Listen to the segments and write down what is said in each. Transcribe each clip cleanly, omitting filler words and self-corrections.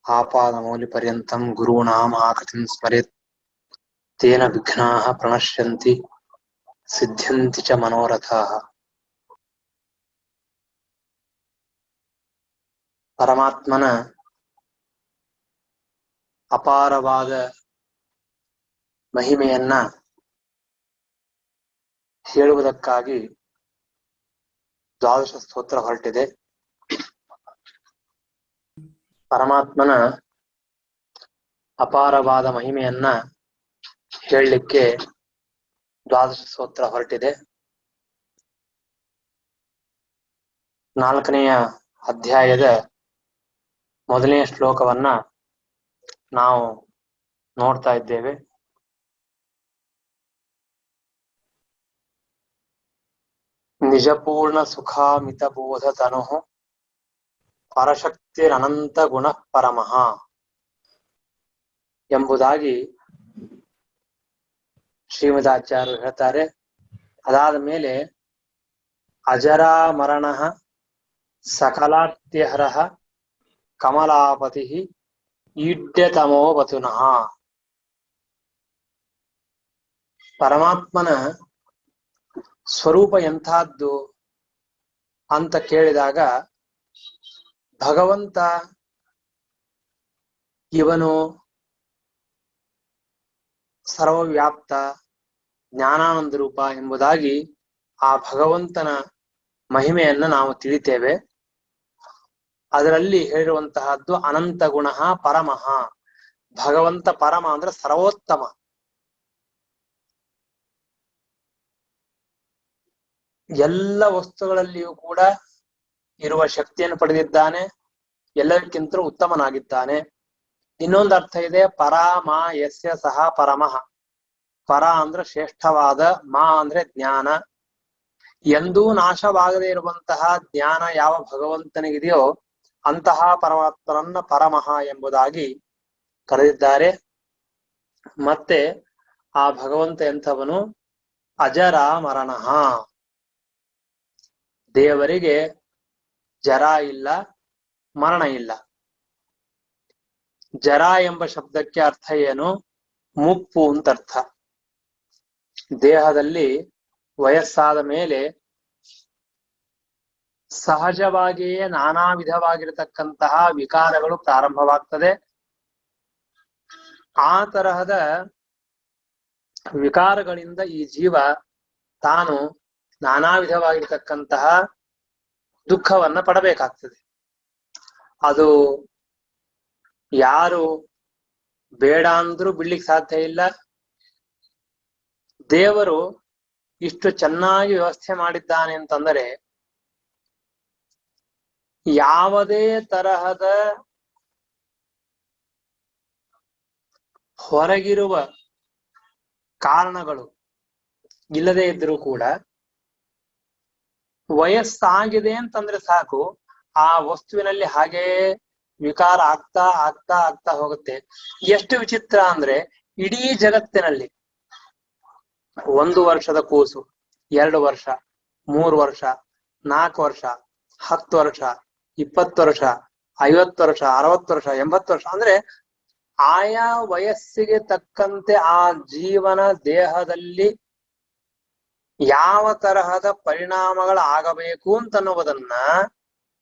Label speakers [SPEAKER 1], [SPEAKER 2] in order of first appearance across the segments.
[SPEAKER 1] आपादमौलिपर्यन्तं गुरूणाम् आकृतिं स्मरेत् तेन विघ्नाः प्रणश्यन्ति सिद्ध्यन्ति च मनोरथाः। ಪರಮಾತ್ಮನ ಅಪಾರವಾದ ಮಹಿಮೆಯನ್ನ ಹೇಳುವುದಕ್ಕಾಗಿ ದ್ವಾದಶ ಸ್ತೋತ್ರ ಹೊರಟಿದೆ. ಪರಮಾತ್ಮನ ಅಪಾರವಾದ ಮಹಿಮೆಯನ್ನ ಹೇಳಲಿಕ್ಕೆ ದ್ವಾದಶ ಸ್ತೋತ್ರ ಹೊರಟಿದೆ. 4ನೆಯ ಅಧ್ಯಾಯದ ಮೊದಲನೆಯ ಶ್ಲೋಕವನ್ನ ನಾವು ನೋಡ್ತಾ ಇದ್ದೇವೆ. ನಿಜಪೂರ್ಣ ಸುಖಾಮಿತ ಬೋಧ ತನು ಪರಶಕ್ತಿರನಂತ ಗುಣ ಪರಮಃ ಎಂಬುದಾಗಿ ಶ್ರೀಮದಾಚಾರ್ಯರು ಹೇಳ್ತಾರೆ. ಅದಾದ ಮೇಲೆ ಅಜರಾಮರಣ ಸಕಲಾರ್ತ್ಯಹರ ಕಮಲಾಪತಿ ಈಡ್ಯತಮೋ ವತುನಃ. ಪರಮಾತ್ಮನ ಸ್ವರೂಪ ಎಂಥದ್ದು ಅಂತ ಕೇಳಿದಾಗ ಭಗವಂತ ಇವನು ಸರ್ವವ್ಯಾಪ್ತ ಜ್ಞಾನಾನಂದ ರೂಪ ಎಂಬುದಾಗಿ ಆ ಭಗವಂತನ ಮಹಿಮೆಯನ್ನ ನಾವು ತಿಳಿತೇವೆ. ಅದರಲ್ಲಿ ಹೇಳಿರುವಂತಹದ್ದು ಅನಂತ ಗುಣ ಪರಮಃ. ಭಗವಂತ ಪರಮ ಅಂದ್ರೆ ಸರ್ವೋತ್ತಮ. ಎಲ್ಲ ವಸ್ತುಗಳಲ್ಲಿಯೂ ಕೂಡ ಇರುವ ಶಕ್ತಿಯನ್ನು ಪಡೆದಿದ್ದಾನೆ. ಎಲ್ಲದಕ್ಕಿಂತಲೂ ಉತ್ತಮನಾಗಿದ್ದಾನೆ. ಇನ್ನೊಂದು ಅರ್ಥ ಇದೆ, ಪರ ಮಾ ಯಸ್ಯ ಸಹ ಪರಮಃ. ಪರ ಅಂದ್ರೆ ಶ್ರೇಷ್ಠವಾದ, ಮಾ ಅಂದ್ರೆ ಜ್ಞಾನ. ಎಂದೂ ನಾಶವಾಗದೇ ಇರುವಂತಹ ಜ್ಞಾನ ಯಾವ ಭಗವಂತನಿಗಿದೆಯೋ ಅಂತಹ ಪರಮಾತ್ಮನನ್ನ ಪರಮಃ ಎಂಬುದಾಗಿ ಕರೆದಿದ್ದಾರೆ. ಮತ್ತೆ ಆ ಭಗವಂತ ಎಂಥವನು? ಅಜರಾಮರಣಃ. ದೇವರಿಗೆ ಜರ ಇಲ್ಲ, ಮರಣ ಇಲ್ಲ. ಜರ ಎಂಬ ಶಬ್ದಕ್ಕೆ ಅರ್ಥ ಏನು? ಮುಪ್ಪು ಅಂತ ಅರ್ಥ. ದೇಹದಲ್ಲಿ ವಯಸ್ಸಾದ ಮೇಲೆ ಸಹಜವಾಗಿಯೇ ನಾನಾ ವಿಧವಾಗಿರತಕ್ಕಂತಹ ವಿಕಾರಗಳು ಪ್ರಾರಂಭವಾಗ್ತದೆ. ಆ ತರಹದ ವಿಕಾರಗಳಿಂದ ಈ ಜೀವ ತಾನು ನಾನಾ ವಿಧವಾಗಿರತಕ್ಕಂತಹ ದುಃಖವನ್ನ ಪಡಬೇಕಾಗ್ತದೆ. ಅದು ಯಾರು ಬೇಡ ಅಂದ್ರೂ ಬಿಡ್ಲಿಕ್ಕೆ ಸಾಧ್ಯ ಇಲ್ಲ. ದೇವರು ಇಷ್ಟು ಚೆನ್ನಾಗಿ ವ್ಯವಸ್ಥೆ ಮಾಡಿದ್ದಾನೆ ಅಂತಂದರೆ ಯಾವುದೇ ತರಹದ ಹೊರಗಿರುವ ಕಾರಣಗಳು ಇಲ್ಲದೆ ಇದ್ರೂ ಕೂಡ ವಯಸ್ಸಾಗಿದೆ ಅಂತಂದ್ರೆ ಸಾಕು, ಆ ವಸ್ತುವಿನಲ್ಲಿ ಹಾಗೇ ವಿಕಾರ ಆಗ್ತಾ ಆಗ್ತಾ ಆಗ್ತಾ ಹೋಗುತ್ತೆ. ಎಷ್ಟು ವಿಚಿತ್ರ ಅಂದ್ರೆ ಇಡೀ ಜಗತ್ತಿನಲ್ಲಿ 1 ವರ್ಷದ ಕೂಸು 2 ವರ್ಷ 3 ವರ್ಷ 4 ವರ್ಷ 10 ವರ್ಷ 20 ವರ್ಷ 50 ವರ್ಷ 60 ವರ್ಷ 80 ವರ್ಷ ಅಂದ್ರೆ ಆಯಾ ವಯಸ್ಸಿಗೆ ತಕ್ಕಂತೆ ಆ ಜೀವನ ದೇಹದಲ್ಲಿ ಯಾವ ತರಹದ ಪರಿಣಾಮಗಳಾಗಬೇಕು ಅಂತನ್ನುವುದನ್ನ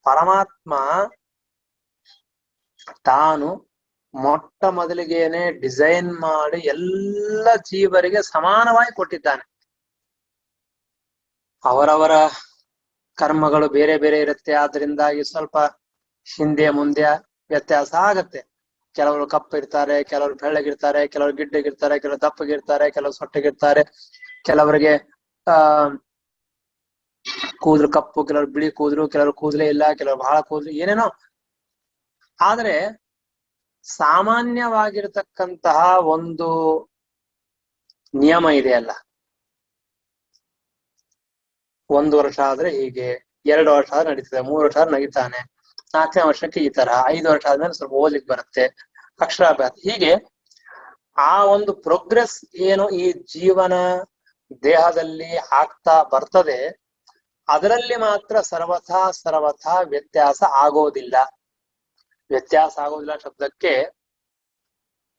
[SPEAKER 1] ಪರಮಾತ್ಮ ತಾನು ಮೊಟ್ಟ ಮೊದಲಿಗೇನೆ ಡಿಸೈನ್ ಮಾಡಿ ಎಲ್ಲ ಜೀವರಿಗೆ ಸಮಾನವಾಗಿ ಕೊಟ್ಟಿದ್ದಾನೆ. ಅವರವರ ಕರ್ಮಗಳು ಬೇರೆ ಬೇರೆ ಇರುತ್ತೆ. ಆದ್ರಿಂದಾಗಿ ಸ್ವಲ್ಪ ಹಿಂದೆ ಮುಂದೆ ವ್ಯತ್ಯಾಸ ಆಗತ್ತೆ. ಕೆಲವರು ಕಪ್ಪಿರ್ತಾರೆ, ಕೆಲವರು ಬೆಳ್ಳಗಿರ್ತಾರೆ, ಕೆಲವರು ಗಿಡ್ಡಗಿರ್ತಾರೆ, ಕೆಲವರು ದಪ್ಪಗಿರ್ತಾರೆ, ಕೆಲವರು ಸೊಟ್ಟಗಿರ್ತಾರೆ, ಕೆಲವರಿಗೆ ಕೂದಲು ಕಪ್ಪು, ಕೆಲವರು ಬಿಳಿ ಕೂದಲು, ಕೆಲವರು ಕೂದಲೇ ಇಲ್ಲ, ಕೆಲವರು ಬಹಳ ಕೂದಲು, ಏನೇನೋ. ಆದ್ರೆ ಸಾಮಾನ್ಯವಾಗಿರತಕ್ಕಂತಹ ಒಂದು ನಿಯಮ ಇದೆಯಲ್ಲ, 1 ವರ್ಷ ಆದ್ರೆ ಹೀಗೆ, 2 ವರ್ಷ ಆದ್ರೆ ನಡೀತದೆ, 3 ವರ್ಷ ಆದ್ರೆ ನಗಿತಾನೆ, 4ನೇ ವರ್ಷಕ್ಕೆ ಈ ತರ, 5 ವರ್ಷ ಆದ್ಮೇಲೆ ಸ್ವಲ್ಪ ಓದ್ಲಿಕ್ಕೆ ಬರುತ್ತೆ, ಅಕ್ಷರಾಭ್ಯಾಸ, ಹೀಗೆ ಆ ಒಂದು ಪ್ರೋಗ್ರೆಸ್ ಏನು ಈ ಜೀವನ ದೇಹದಲ್ಲಿ ಆಗ್ತಾ ಬರ್ತದೆ, ಅದರಲ್ಲಿ ಮಾತ್ರ ಸರ್ವಥಾ ವ್ಯತ್ಯಾಸ ಆಗೋದಿಲ್ಲ. ವ್ಯತ್ಯಾಸ ಆಗೋದಿಲ್ಲ ಶಬ್ದಕ್ಕೆ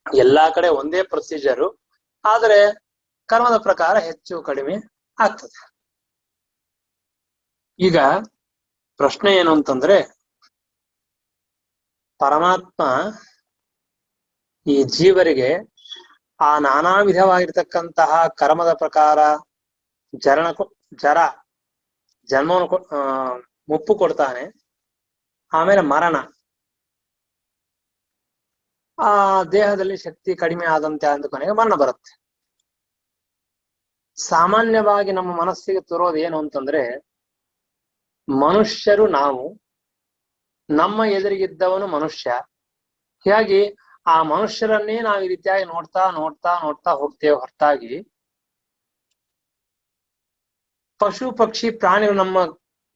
[SPEAKER 1] ಎಲ್ಲಾ ಕಡೆ ಒಂದೇ ಪ್ರೊಸೀಜರು, ಆದರೆ ಕರ್ಮದ ಪ್ರಕಾರ ಹೆಚ್ಚು ಕಡಿಮೆ ಆಗ್ತದೆ. ಈಗ ಪ್ರಶ್ನೆ ಏನು ಅಂತಂದ್ರೆ, ಪರಮಾತ್ಮ ಈ ಜೀವರಿಗೆ ಆ ನಾನಾ ವಿಧವಾಗಿರ್ತಕ್ಕಂತಹ ಕರ್ಮದ ಪ್ರಕಾರ ಜನ್ಮವನ್ನು ಮುಪ್ಪು ಕೊಡ್ತಾನೆ. ಆಮೇಲೆ ಮರಣ, ಆ ದೇಹದಲ್ಲಿ ಶಕ್ತಿ ಕಡಿಮೆ ಆದಂತೆ ಅಂದ ಕೊನೆಗೆ ಮರಣ ಬರುತ್ತೆ. ಸಾಮಾನ್ಯವಾಗಿ ನಮ್ಮ ಮನಸ್ಸಿಗೆ ತರೋದು ಏನು ಅಂತಂದ್ರೆ, ಮನುಷ್ಯರು ನಾವು, ನಮ್ಮ ಎದುರಿಗಿದ್ದವನು ಮನುಷ್ಯ, ಹೀಗಾಗಿ ಆ ಮನುಷ್ಯರನ್ನೇ ನಾವು ಈ ರೀತಿಯಾಗಿ ನೋಡ್ತಾ ನೋಡ್ತಾ ನೋಡ್ತಾ ಹೋಗ್ತೇವೆ ಹೊರತಾಗಿ ಪಶು ಪಕ್ಷಿ ಪ್ರಾಣಿಗಳು ನಮ್ಮ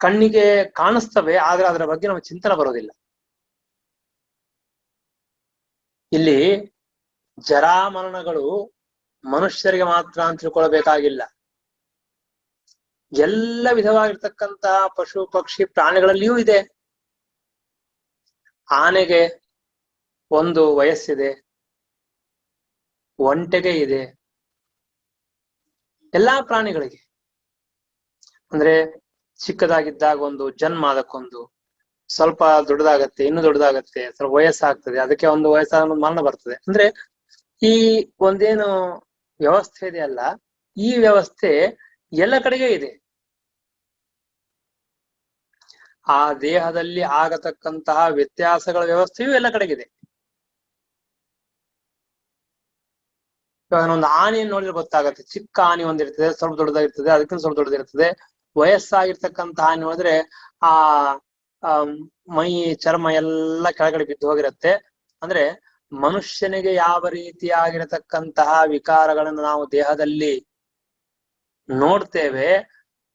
[SPEAKER 1] ಕಣ್ಣಿಗೆ ಕಾಣಿಸ್ತವೆ, ಆದ್ರೆ ಅದರ ಬಗ್ಗೆ ನಮಗೆ ಚಿಂತನೆ ಬರೋದಿಲ್ಲ. ಇಲ್ಲಿ ಜರಾಮರಣಗಳು ಮನುಷ್ಯರಿಗೆ ಮಾತ್ರ ಅಂತ ತಿಳ್ಕೊಳ್ಬೇಕಾಗಿಲ್ಲ. ಎಲ್ಲ ವಿಧವಾಗಿರ್ತಕ್ಕಂತಹ ಪಶು ಪಕ್ಷಿ ಪ್ರಾಣಿಗಳಲ್ಲಿಯೂ ಇದೆ. ಆನೆಗೆ ಒಂದು ವಯಸ್ಸಿದೆ, ಒಂಟೆಗೆ ಇದೆ, ಎಲ್ಲಾ ಪ್ರಾಣಿಗಳಿಗೆ. ಅಂದ್ರೆ ಚಿಕ್ಕದಾಗಿದ್ದಾಗ ಒಂದು, ಜನ್ಮ ಅದಕ್ಕೊಂದು, ಸ್ವಲ್ಪ ದೊಡ್ಡದಾಗತ್ತೆ, ಇನ್ನು ದೊಡ್ಡದಾಗತ್ತೆ, ಸ್ವಲ್ಪ ವಯಸ್ಸಾಗ್ತದೆ, ಅದಕ್ಕೆ ಒಂದು ವಯಸ್ಸಾದ ಮರಣ ಬರ್ತದೆ. ಅಂದ್ರೆ ಈ ಒಂದೇನು ವ್ಯವಸ್ಥೆ ಇದೆಯಲ್ಲ, ಈ ವ್ಯವಸ್ಥೆ ಎಲ್ಲ ಕಡೆಗೆ ಇದೆ. ಆ ದೇಹದಲ್ಲಿ ಆಗತಕ್ಕಂತಹ ವ್ಯತ್ಯಾಸಗಳ ವ್ಯವಸ್ಥೆಯೂ ಎಲ್ಲ ಕಡೆಗಿದೆ. ಇವಾಗ ಒಂದು ಆನೆಯನ್ನು ನೋಡಿದ್ರೆ ಗೊತ್ತಾಗತ್ತೆ. ಚಿಕ್ಕ ಆನೆ ಒಂದಿರ್ತದೆ, ಸ್ವಲ್ಪ ದೊಡ್ಡದಾಗಿರ್ತದೆ, ಅದಕ್ಕಿಂತ ಸ್ವಲ್ಪ ದೊಡ್ಡದಿರ್ತದೆ. ವಯಸ್ಸಾಗಿರ್ತಕ್ಕಂಥ ಆನೆ ನೋಡಿದ್ರೆ ಆ ಮೈ ಚರ್ಮ ಎಲ್ಲ ಕೆಳಗಡೆ ಬಿದ್ದು ಹೋಗಿರತ್ತೆ. ಅಂದ್ರೆ ಮನುಷ್ಯನಿಗೆ ಯಾವ ರೀತಿಯಾಗಿರತಕ್ಕಂತಹ ವಿಕಾರಗಳನ್ನು ನಾವು ದೇಹದಲ್ಲಿ ನೋಡ್ತೇವೆ,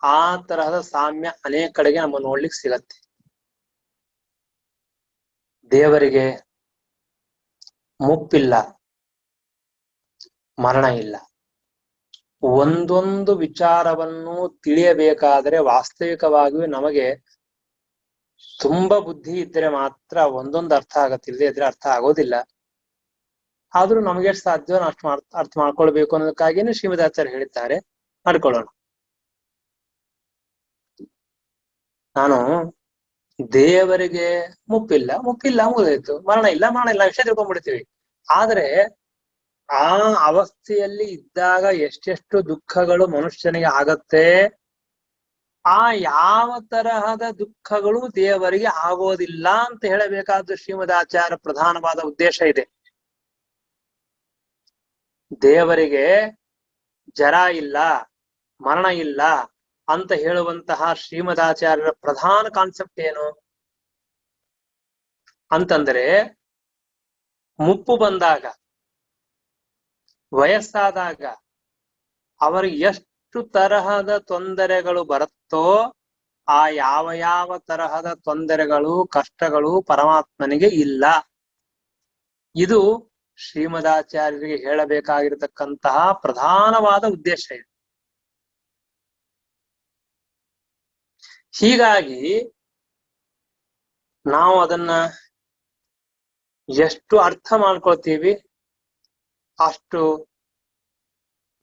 [SPEAKER 1] ಆ ತರಹದ ಸಾಮ್ಯ ಅನೇಕ ಕಡೆಗೆ ನಮ್ಮ ನೋಡ್ಲಿಕ್ಕೆ ಸಿಗತ್ತೆ. ದೇವರಿಗೆ ಮುಪ್ಪಿಲ್ಲ, ಮರಣ ಇಲ್ಲ. ಒಂದೊಂದು ವಿಚಾರವನ್ನು ತಿಳಿಯಬೇಕಾದರೆ ವಾಸ್ತವಿಕವಾಗಿಯೂ ನಮಗೆ ತುಂಬಾ ಬುದ್ಧಿ ಇದ್ದರೆ ಮಾತ್ರ ಒಂದೊಂದು ಅರ್ಥ ಆಗತ್ತೆ, ಇಲ್ಲದೆ ಇದ್ರೆ ಅರ್ಥ ಆಗೋದಿಲ್ಲ. ಆದ್ರೂ ನಮಗೆ ಎಷ್ಟು ಸಾಧ್ಯವೋ ಅಷ್ಟು ಅರ್ಥ ಮಾಡ್ಕೊಳ್ಬೇಕು ಅನ್ನೋದಕ್ಕಾಗಿಯೇ ಶ್ರೀಮದಾಚಾರ್ಯ ಹೇಳಿದ್ದಾರೆ, ಮಾಡ್ಕೊಳ್ಳೋಣ. ನಾನು ದೇವರಿಗೆ ಮುಪ್ಪಿಲ್ಲ ಮುಗಿದೋಯ್ತು, ಮರಣ ಇಲ್ಲ ವಿಷಯ ತಿಳ್ಕೊಂಡ್ಬಿಡ್ತೀವಿ. ಆದ್ರೆ ಆ ಅವಸ್ಥೆಯಲ್ಲಿ ಇದ್ದಾಗ ಎಷ್ಟೆಷ್ಟು ದುಃಖಗಳು ಮನುಷ್ಯನಿಗೆ ಆಗತ್ತೆ, ಆ ಯಾವ ತರಹದ ದುಃಖಗಳು ದೇವರಿಗೆ ಆಗೋದಿಲ್ಲ ಅಂತ ಹೇಳಬೇಕಾದ ಶ್ರೀಮದಾಚಾರ್ಯ ಪ್ರಧಾನವಾದ ಉದ್ದೇಶ ಇದೆ. ದೇವರಿಗೆ ಜರ ಇಲ್ಲ, ಮರಣ ಇಲ್ಲ ಅಂತ ಹೇಳುವಂತಹ ಶ್ರೀಮದಾಚಾರ್ಯರ ಪ್ರಧಾನ ಕಾನ್ಸೆಪ್ಟ್ ಏನು ಅಂತಂದ್ರೆ, ಮುಪ್ಪು ಬಂದಾಗ, ವಯಸ್ಸಾದಾಗ ಅವರಿಗೆ ಎಷ್ಟು ತರಹದ ತೊಂದರೆಗಳು ಬರುತ್ತೋ ಆ ಯಾವ ತರಹದ ತೊಂದರೆಗಳು ಕಷ್ಟಗಳು ಪರಮಾತ್ಮನಿಗೆ ಇಲ್ಲ. ಇದು ಶ್ರೀಮದಾಚಾರ್ಯರಿಗೆ ಹೇಳಬೇಕಾಗಿರತಕ್ಕಂತಹ ಪ್ರಧಾನವಾದ ಉದ್ದೇಶ ಇದೆ. ಹೀಗಾಗಿ ನಾವು ಅದನ್ನ ಎಷ್ಟು ಅರ್ಥ ಮಾಡ್ಕೊಳ್ತೀವಿ ಅಷ್ಟು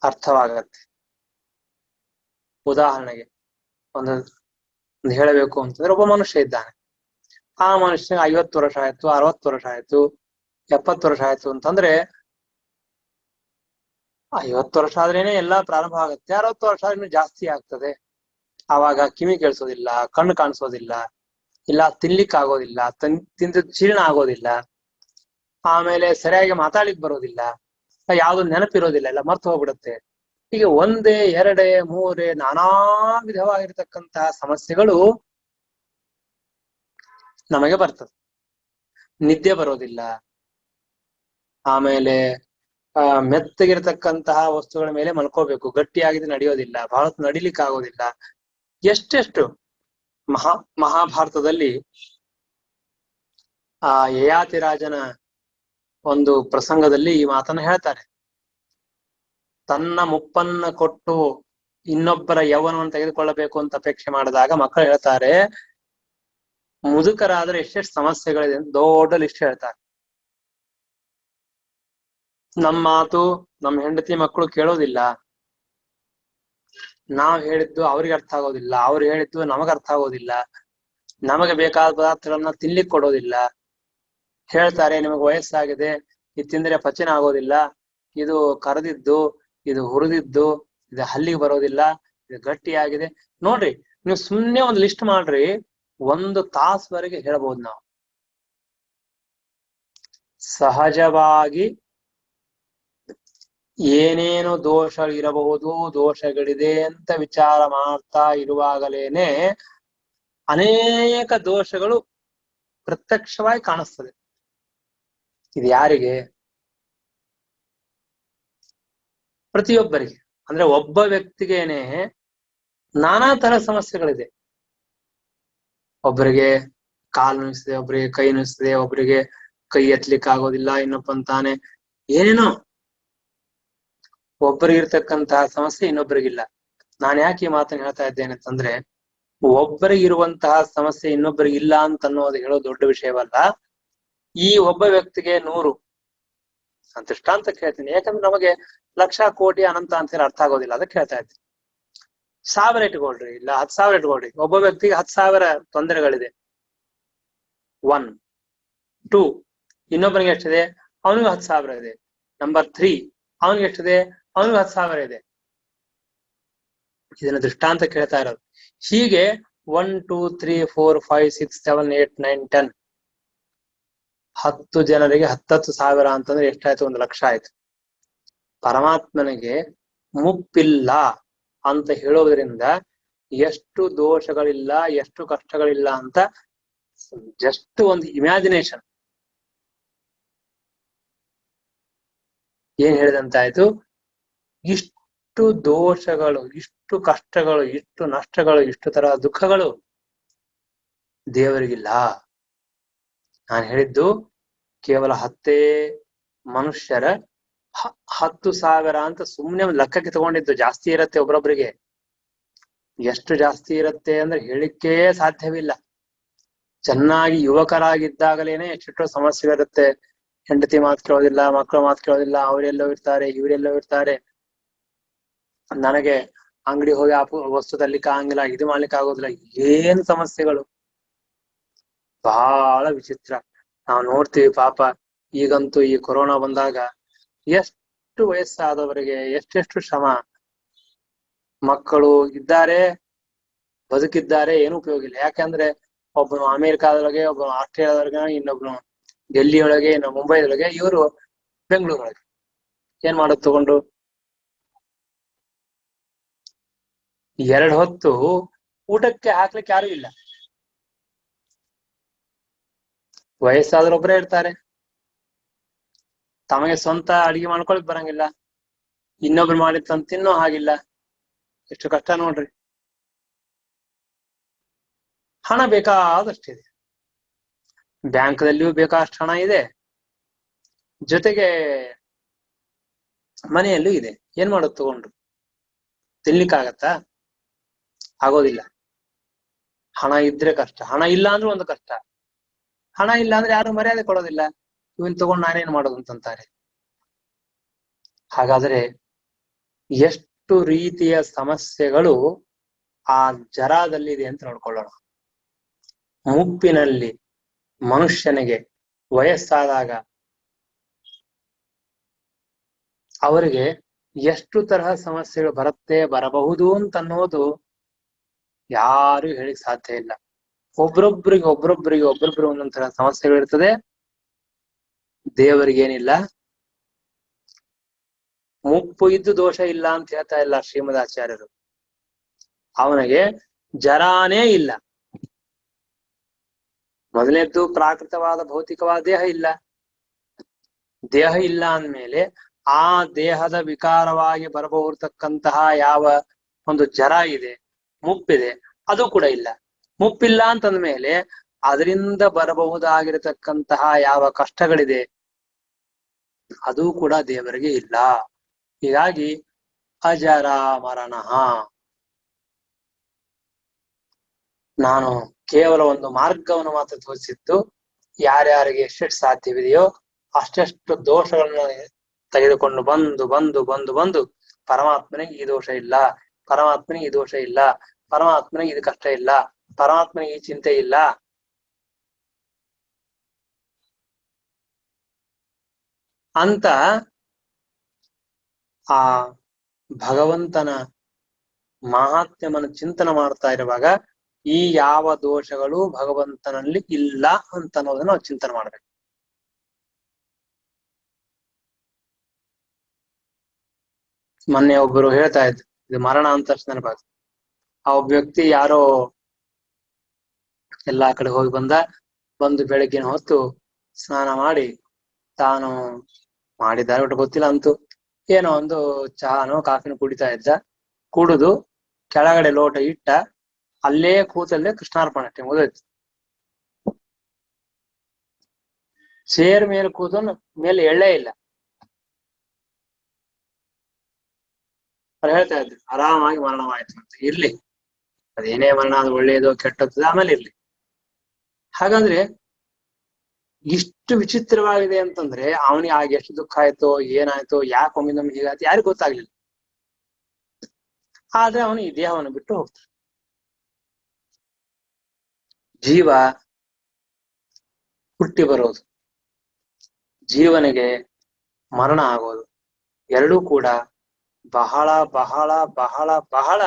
[SPEAKER 1] ಅರ್ಥವಾಗತ್ತೆ. ಉದಾಹರಣೆಗೆ ಒಂದು ಹೇಳಬೇಕು ಅಂತಂದ್ರೆ, ಒಬ್ಬ ಮನುಷ್ಯ ಇದ್ದಾನೆ. ಆ ಮನುಷ್ಯನಿಗೆ 50 ವರ್ಷ ಆಯ್ತು, 60 ವರ್ಷ ಆಯ್ತು, 70 ವರ್ಷ ಆಯ್ತು ಅಂತಂದ್ರೆ, 50 ವರ್ಷ ಆದ್ರೇನೆ ಎಲ್ಲಾ ಪ್ರಾರಂಭ ಆಗುತ್ತೆ. 60 ವರ್ಷ ಆದ್ರೂ ಜಾಸ್ತಿ ಆಗ್ತದೆ. ಆವಾಗ ಕಿವಿ ಕೇಳಿಸೋದಿಲ್ಲ, ಕಣ್ಣು ಕಾಣಿಸೋದಿಲ್ಲ, ಇಲ್ಲ ತಿನ್ಲಿಕ್ಕೆ ಆಗೋದಿಲ್ಲ, ತಿಂದ ಜೀರ್ಣ ಆಗೋದಿಲ್ಲ, ಆಮೇಲೆ ಸರಿಯಾಗಿ ಮಾತಾಡ್ಲಿಕ್ಕೆ ಬರೋದಿಲ್ಲ, ಯಾವ್ದು ನೆನಪಿರೋದಿಲ್ಲ, ಎಲ್ಲ ಮರ್ತು ಹೋಗ್ಬಿಡುತ್ತೆ. ಹೀಗೆ ಒಂದೇ ಎರಡೇ ಮೂರೇ ನಾನಾ ವಿಧವಾಗಿರ್ತಕ್ಕಂತಹ ಸಮಸ್ಯೆಗಳು ನಮಗೆ ಬರ್ತದೆ. ನಿದ್ದೆ ಬರೋದಿಲ್ಲ, ಆಮೇಲೆ ಮೆತ್ತಗಿರತಕ್ಕಂತಹ ವಸ್ತುಗಳ ಮೇಲೆ ಮಲ್ಕೋಬೇಕು, ಗಟ್ಟಿಯಾಗಿದೆ ನಡೆಯೋದಿಲ್ಲ, ಬಹಳ ನಡಿಲಿಕ್ಕೆ ಆಗೋದಿಲ್ಲ. ಎಷ್ಟೆಷ್ಟು ಮಹಾಭಾರತದಲ್ಲಿ ಆ ಯಯಾತಿ ರಾಜನ ಒಂದು ಪ್ರಸಂಗದಲ್ಲಿ ಈ ಮಾತನ್ನ ಹೇಳ್ತಾರೆ. ತನ್ನ ಮುಪ್ಪನ್ನ ಕೊಟ್ಟು ಇನ್ನೊಬ್ಬರ ಯೌವನವನ್ನು ತೆಗೆದುಕೊಳ್ಳಬೇಕು ಅಂತ ಅಪೇಕ್ಷೆ ಮಾಡಿದಾಗ ಮಕ್ಕಳು ಹೇಳ್ತಾರೆ, ಮುದುಕರಾದ್ರೆ ಎಷ್ಟೆಷ್ಟು ಸಮಸ್ಯೆಗಳಿದೆ ಅಂತ ದೊಡ್ಡ ಲಿಸ್ಟ್ ಹೇಳ್ತಾರೆ. ನಮ್ಮ ಮಾತು ನಮ್ಮ ಹೆಂಡತಿ ಮಕ್ಕಳು ಕೇಳೋದಿಲ್ಲ, ನಾವ್ ಹೇಳಿದ್ದು ಅವ್ರಿಗೆ ಅರ್ಥ ಆಗೋದಿಲ್ಲ, ಅವ್ರು ಹೇಳಿದ್ದು ನಮಗ ಅರ್ಥ ಆಗೋದಿಲ್ಲ, ನಮಗೆ ಬೇಕಾದ ಪದಾರ್ಥಗಳನ್ನ ತಿನ್ಲಿಕ್ಕೆ ಕೊಡೋದಿಲ್ಲ. ಹೇಳ್ತಾರೆ ನಿಮಗೆ ವಯಸ್ಸಾಗಿದೆ, ಇದು ತಿಂದ್ರೆ ಪಚನ ಆಗೋದಿಲ್ಲ, ಇದು ಕರೆದಿದ್ದು, ಇದು ಹುರಿದಿದ್ದು, ಇದು ಹಲ್ಲಿಗೆ ಬರೋದಿಲ್ಲ, ಇದು ಗಟ್ಟಿಯಾಗಿದೆ. ನೋಡ್ರಿ, ನೀವು ಸುಮ್ನೆ ಒಂದು ಲಿಸ್ಟ್ ಮಾಡ್ರಿ, 1 ತಾಸವರೆಗೆ ಹೇಳ್ಬೋದು ನಾವು. ಸಹಜವಾಗಿ ಏನೇನು ದೋಷಗಳಿರಬಹುದು, ದೋಷಗಳಿದೆ ಅಂತ ವಿಚಾರ ಮಾಡ್ತಾ ಇರುವಾಗಲೇನೆ ಅನೇಕ ದೋಷಗಳು ಪ್ರತ್ಯಕ್ಷವಾಗಿ ಕಾಣಿಸ್ತದೆ. ಇದು ಯಾರಿಗೆ? ಪ್ರತಿಯೊಬ್ಬರಿಗೆ. ಅಂದ್ರೆ ಒಬ್ಬ ವ್ಯಕ್ತಿಗೇನೆ ನಾನಾ ತರ ಸಮಸ್ಯೆಗಳಿದೆ. ಒಬ್ಬರಿಗೆ ಕಾಲು ನುಯಿಸ್ತದೆ, ಒಬ್ಬರಿಗೆ ಕೈ ನುಯಿಸ್ತದೆ, ಒಬ್ಬರಿಗೆ ಕೈ ಎತ್ತಲಿಕ್ಕೆ ಆಗೋದಿಲ್ಲ, ಇನ್ನೊಬ್ಬ ಅಂತಾನೆ ಏನೇನೋ. ಒಬ್ಬರಿಗೆ ಇರ್ತಕ್ಕಂತಹ ಸಮಸ್ಯೆ ಇನ್ನೊಬ್ಬರಿಗಿಲ್ಲ. ನಾನು ಯಾಕೆ ಈ ಮಾತನ್ನು ಹೇಳ್ತಾ ಇದ್ದೇನೆ ಅಂತಂದ್ರೆ, ಒಬ್ಬರಿಗೆ ಇರುವಂತಹ ಸಮಸ್ಯೆ ಇನ್ನೊಬ್ಬರಿಗೆ ಇಲ್ಲ ಅಂತ ಅನ್ನೋದು ಹೇಳೋ ದೊಡ್ಡ ವಿಷಯವಲ್ಲ. ಈ ಒಬ್ಬ ವ್ಯಕ್ತಿಗೆ 100 ದೃಷ್ಟಾಂತ ಹೇಳ್ತೀನಿ, ಯಾಕಂದ್ರೆ ನಮಗೆ ಲಕ್ಷ ಕೋಟಿ ಅನಂತ ಅಂತ ಹೇಳಿ ಅರ್ಥ ಆಗೋದಿಲ್ಲ, ಅದಕ್ಕೆ ಹೇಳ್ತಾ ಇದ್ದೀನಿ. 1000 ಇಟ್ಕೊಳ್ರಿ, ಇಲ್ಲ 10,000 ಇಟ್ಕೊಳ್ರಿ. ಒಬ್ಬ ವ್ಯಕ್ತಿಗೆ 10,000 ತೊಂದರೆಗಳಿದೆ. 1 2 ಇನ್ನೊಬ್ಬನಿಗೆ ಎಷ್ಟಿದೆ? ಅವನಿಗೆ 10,000 ಇದೆ. ನಂಬರ್ 3 ಅವನಿಗೆ ಎಷ್ಟಿದೆ? ಅವನಿಗೆ 10,000 ಇದೆ. ಇದನ್ನ ದೃಷ್ಟಾಂತ ಕೇಳ್ತಾ ಇರೋದು. ಹೀಗೆ 1 2 3 4 5 6 7 8 9 10 10 ಜನರಿಗೆ 10,000 ಅಂತಂದ್ರೆ ಎಷ್ಟಾಯ್ತು? 1,00,000 ಆಯ್ತು. ಪರಮಾತ್ಮನಿಗೆ ಮುಪ್ಪಿಲ್ಲ ಅಂತ ಹೇಳೋದ್ರಿಂದ ಎಷ್ಟು ದೋಷಗಳಿಲ್ಲ, ಎಷ್ಟು ಕಷ್ಟಗಳಿಲ್ಲ ಅಂತ ಜಸ್ಟ್ ಒಂದು ಇಮ್ಯಾಜಿನೇಷನ್. ಏನ್ ಹೇಳಿದಂತಾಯ್ತು? ಇಷ್ಟು ದೋಷಗಳು, ಇಷ್ಟು ಕಷ್ಟಗಳು, ಇಷ್ಟು ನಷ್ಟಗಳು, ಇಷ್ಟು ತರ ದುಃಖಗಳು ದೇವರಿಗಿಲ್ಲ. ನಾನು ಹೇಳಿದ್ದು ಕೇವಲ 10 ಮನುಷ್ಯರ 10,000 ಅಂತ ಸುಮ್ನೆ ಒಂದು ಲೆಕ್ಕಕ್ಕೆ ತಗೊಂಡಿದ್ದು. ಜಾಸ್ತಿ ಇರತ್ತೆ ಒಬ್ರೊಬ್ರಿಗೆ. ಎಷ್ಟು ಜಾಸ್ತಿ ಇರತ್ತೆ ಅಂದ್ರೆ ಹೇಳಿಕ್ಕೆ ಸಾಧ್ಯವಿಲ್ಲ. ಚೆನ್ನಾಗಿ ಯುವಕರಾಗಿದ್ದಾಗಲೇನೆ ಎಷ್ಟೆಷ್ಟೋ ಸಮಸ್ಯೆ ಇರುತ್ತೆ. ಹೆಂಡತಿ ಮಾತು ಕೇಳೋದಿಲ್ಲ, ಮಕ್ಕಳು ಮಾತು ಕೇಳೋದಿಲ್ಲ, ಅವರೆಲ್ಲೋ ಇರ್ತಾರೆ, ಇವರೆಲ್ಲೋ ಇರ್ತಾರೆ, ನನಗೆ ಅಂಗಡಿ ಹೋಗಿ ವಸ್ತು ತರ್ಲಿಕ್ಕೆ ಆಗಂಗಿಲ್ಲ, ಇದು ಮಾಡ್ಲಿಕ್ಕೆ ಆಗೋದಿಲ್ಲ, ಏನ್ ಸಮಸ್ಯೆಗಳು. ಬಹಳ ವಿಚಿತ್ರ. ನಾವು ನೋಡ್ತೀವಿ ಪಾಪ. ಈಗಂತೂ ಈ ಕೊರೋನಾ ಬಂದಾಗ ಎಷ್ಟು ವಯಸ್ಸಾದವರಿಗೆ ಎಷ್ಟೆಷ್ಟು ಶ್ರಮ. ಮಕ್ಕಳು ಇದ್ದಾರೆ, ಬದುಕಿದ್ದಾರೆ, ಏನು ಉಪಯೋಗ ಇಲ್ಲ. ಯಾಕಂದ್ರೆ ಒಬ್ಬನು ಅಮೆರಿಕಾದೊಳಗೆ, ಒಬ್ಬನು ಆಸ್ಟ್ರೇಲಿಯಾದೊಳಗೆ, ಇನ್ನೊಬ್ನು ಡೆಲ್ಲಿಯೊಳಗೆ, ಇನ್ನು ಮುಂಬೈದೊಳಗೆ, ಇವರು ಬೆಂಗಳೂರೊಳಗೆ. ಏನ್ ಮಾಡೋದು ತಗೊಂಡು? 2 ಹೊತ್ತು ಊಟಕ್ಕೆ ಹಾಕ್ಲಿಕ್ಕೆ ಯಾರು ಇಲ್ಲ. ವಯಸ್ಸಾದ್ರೊಬ್ಬರೇ ಇರ್ತಾರೆ, ತಮಗೆ ಸ್ವಂತ ಅಡಿಗೆ ಮಾಡ್ಕೊಳಕ್ ಬರಂಗಿಲ್ಲ, ಇನ್ನೊಬ್ರು ಮಾಡಿ ತಂದು ತಿನ್ನೋ ಹಾಗಿಲ್ಲ. ಎಷ್ಟು ಕಷ್ಟ ನೋಡ್ರಿ. ಹಣ ಬೇಕಾದಷ್ಟಿದೆ, ಬ್ಯಾಂಕ್ದಲ್ಲಿಯೂ ಬೇಕಾದಷ್ಟು ಹಣ ಇದೆ, ಜೊತೆಗೆ ಮನೆಯಲ್ಲೂ ಇದೆ. ಏನ್ ಮಾಡೋದು ತಗೊಂಡು? ತಿನ್ಲಿಕ್ಕಾಗತ್ತಾ? ಆಗೋದಿಲ್ಲ. ಹಣ ಇದ್ರೆ ಕಷ್ಟ, ಹಣ ಇಲ್ಲ ಅಂದ್ರೆ ಒಂದು ಕಷ್ಟ. ಹಣ ಇಲ್ಲ ಅಂದ್ರೆ ಯಾರು ಮರ್ಯಾದೆ ಕೊಡೋದಿಲ್ಲ. ಇವನ್ ತಗೊಂಡು ನಾನೇನ್ ಮಾಡೋದು ಅಂತಂತಾರೆ. ಹಾಗಾದ್ರೆ ಎಷ್ಟು ರೀತಿಯ ಸಮಸ್ಯೆಗಳು ಆ ಜರಾದಲ್ಲಿ ಇದೆ ಅಂತ ನೋಡ್ಕೊಳ್ಳೋಣ. ಮುಪ್ಪಿನಲ್ಲಿ ಮನುಷ್ಯನಿಗೆ ವಯಸ್ಸಾದಾಗ ಅವರಿಗೆ ಎಷ್ಟು ತರಹ ಸಮಸ್ಯೆಗಳು ಬರಬಹುದು ಅಂತ ಅನ್ನೋದು ಯಾರು ಹೇಳಿಕ್ ಸಾಧ್ಯ ಇಲ್ಲ. ಒಬ್ರೊಬ್ರಿಗೆ ಒಂದೊಂದ್ ತರ ಸಮಸ್ಯೆಗಳು ಇರ್ತದೆ. ದೇವರಿಗೇನಿಲ್ಲ, ಮುಪ್ಪು ಇದ್ದು ದೋಷ ಇಲ್ಲ ಅಂತ ಹೇಳ್ತಾ ಇಲ್ಲ ಶ್ರೀಮದಾಚಾರ್ಯರು. ಅವನಿಗೆ ಜರಾನೇ ಇಲ್ಲ. ಮೊದಲನೇದ್ದು ಪ್ರಾಕೃತವಾದ ಭೌತಿಕವಾದ ದೇಹ ಇಲ್ಲ. ದೇಹ ಇಲ್ಲ ಅಂದ್ಮೇಲೆ ಆ ದೇಹದ ವಿಕಾರವಾಗಿ ಬರಬಹುರ್ತಕ್ಕಂತಹ ಯಾವ ಒಂದು ಜರ ಇದೆ, ಮುಪ್ಪಿದೆ, ಅದು ಕೂಡ ಇಲ್ಲ. ಮುಪ್ಪಿಲ್ಲ ಅಂತಂದ್ಮೇಲೆ ಅದರಿಂದ ಬರಬಹುದಾಗಿರತಕ್ಕಂತಹ ಯಾವ ಕಷ್ಟಗಳಿದೆ ಅದು ಕೂಡ ದೇವರಿಗೆ ಇಲ್ಲ. ಹೀಗಾಗಿ ಅಜರ ಮರಣ. ನಾನು ಕೇವಲ ಒಂದು ಮಾರ್ಗವನ್ನು ಮಾತ್ರ ತೋರಿಸಿದ್ದು, ಯಾರ್ಯಾರಿಗೆ ಎಷ್ಟೆಷ್ಟು ಸಾಧ್ಯವಿದೆಯೋ ಅಷ್ಟೆಷ್ಟು ದೋಷಗಳನ್ನ ತೆಗೆದುಕೊಂಡು ಬಂದು ಬಂದು ಬಂದು ಬಂದು ಪರಮಾತ್ಮನಿಗೆ ಈ ದೋಷ ಇಲ್ಲ, ಪರಮಾತ್ಮನಿಗೆ ಈ ದೋಷ ಇಲ್ಲ, ಪರಮಾತ್ಮನಿಗೆ ಇದು ಕಷ್ಟ ಇಲ್ಲ, ಪರಮಾತ್ಮನಿಗೆ ಈ ಚಿಂತೆ ಇಲ್ಲ ಅಂತ ಆ ಭಗವಂತನ ಮಹಾತ್ಮ್ಯವನ್ನು ಚಿಂತನೆ ಮಾಡ್ತಾ ಇರುವಾಗ ಈ ಯಾವ ದೋಷಗಳು ಭಗವಂತನಲ್ಲಿ ಇಲ್ಲ ಅಂತ ಅನ್ನೋದನ್ನ ನಾವು ಚಿಂತನೆ ಮಾಡ್ಬೇಕು. ಮೊನ್ನೆ ಒಬ್ಬರು ಹೇಳ್ತಾ ಇದ್ರು, ಇದು ಮರಣ ಅಂತ ನೆನಪಾಗ, ಆ ಒಬ್ಬ ವ್ಯಕ್ತಿ ಯಾರೋ ಎಲ್ಲಾ ಕಡೆ ಹೋಗಿ ಬಂದು ಬೆಳಗ್ಗಿನ ಹೊತ್ತು ಸ್ನಾನ ಮಾಡಿ ತಾನು ಮಾಡಿದ್ದಾರೆ ಒಟ್ಟು ಗೊತ್ತಿಲ್ಲ, ಅಂತೂ ಏನೋ ಒಂದು ಚಹಾನೋ ಕಾಫಿನೋ ಕುಡಿತಾ ಇದ್ದ. ಕುಡಿದು ಕೆಳಗಡೆ ಲೋಟ ಇಟ್ಟ, ಅಲ್ಲೇ ಕೂತಲ್ಲೇ ಕೃಷ್ಣಾರ್ಪಣ ಅಷ್ಟೇ ಮುಗಿದೋಯ್ತು. ಚೇರ್ ಮೇಲೆ ಕೂತನು ಮೇಲೆ ಎಳ್ಳೇ ಇಲ್ಲ. ಅವ್ರು ಹೇಳ್ತಾ ಇದ್ರು ಆರಾಮಾಗಿ ಮರಣವಾಯ್ತು ಅಂತ. ಇರ್ಲಿ, ಅದೇನೇ ಮರಣ, ಅದು ಒಳ್ಳೇದು ಕೆಟ್ಟದ್ದು ಆಮೇಲೆ ಇರ್ಲಿ. ಹಾಗಂದ್ರೆ ಇಷ್ಟು ವಿಚಿತ್ರವಾಗಿದೆ ಅಂತಂದ್ರೆ ಅವನಿಗೆ ಆಗ ಎಷ್ಟು ದುಃಖ ಆಯ್ತೋ ಏನಾಯ್ತೋ, ಯಾಕೆ ಒಮ್ಮೆ ಹೀಗಾಯ್ತು ಯಾರಿಗೂ ಗೊತ್ತಾಗ್ಲಿಲ್ಲ. ಆದ್ರೆ ಅವನು ಈ ದೇಹವನ್ನು ಬಿಟ್ಟು ಹೋಗ್ತಾನೆ. ಜೀವ ಹುಟ್ಟಿ ಬರೋದು, ಜೀವನಿಗೆ ಮರಣ ಆಗೋದು ಎರಡೂ ಕೂಡ ಬಹಳ ಬಹಳ ಬಹಳ ಬಹಳ